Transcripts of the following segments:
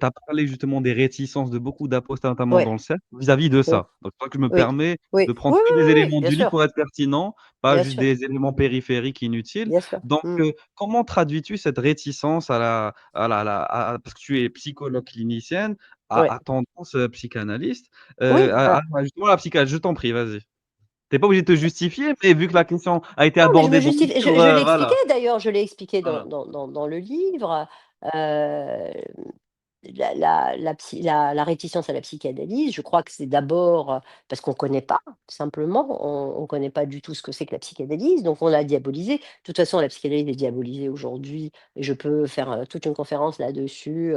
tu as parlé justement des réticences de beaucoup d'apostats, notamment Ouais. dans le cercle, vis-à-vis de Mmh. ça. Donc c'est pour ça que je me Oui. permets Oui. de Oui, prendre oui, que des oui, oui, éléments bien du livre sûr. pour être pertinent, pas Bien juste sûr. des éléments périphériques inutiles. Bien sûr. Donc, Mmh. comment traduis-tu cette réticence parce que tu es psychologue clinicienne, Ouais. à tendance, psychanalyste, Oui, justement la psychanalyse, je t'en prie, vas-y. Tu es pas obligé de te justifier, mais vu que la question a été non, mais je me abordée beaucoup justifie. sur, Je l'ai expliqué voilà, d'ailleurs, je l'ai expliqué dans voilà. dans le livre. Heu, la réticence à la psychanalyse, je crois que c'est d'abord, parce qu'on connaît pas, simplement. On connaît pas du tout ce que c'est que la psychanalyse, donc on l'a diabolisée. De toute façon, la psychanalyse est diabolisée aujourd'hui et je peux faire, toute une conférence là-dessus,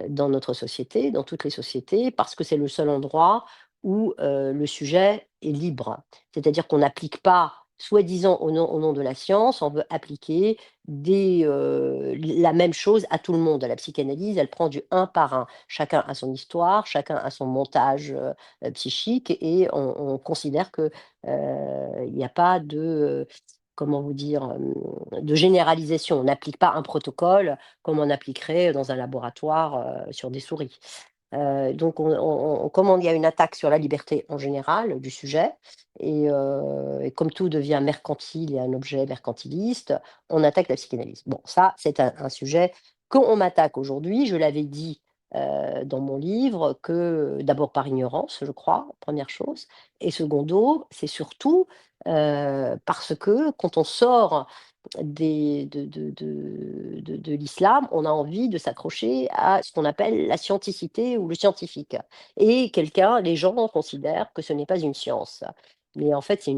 dans notre société, dans toutes les sociétés, parce que c'est le seul endroit où, le sujet est libre. C'est-à-dire qu'on n'applique pas, soi-disant au nom de la science, on veut appliquer la même chose à tout le monde. La psychanalyse, elle prend du un par un. Chacun a son histoire, chacun a son montage, psychique et on considère que, il n'y a pas de, comment vous dire? De généralisation. On n'applique pas un protocole comme on appliquerait dans un laboratoire, sur des souris. Donc comme il y a une attaque sur la liberté en général du sujet et comme tout devient mercantile et un objet mercantiliste, on attaque la psychanalyse. Bon, ça, c'est un sujet qu'on m'attaque aujourd'hui. Je l'avais dit, dans mon livre que d'abord par ignorance, je crois, première chose et secondo, c'est surtout, parce que quand on sort de l'islam, on a envie de s'accrocher à ce qu'on appelle la scienticité ou le scientifique et les gens considèrent que ce n'est pas une science. Mais en fait, c'est une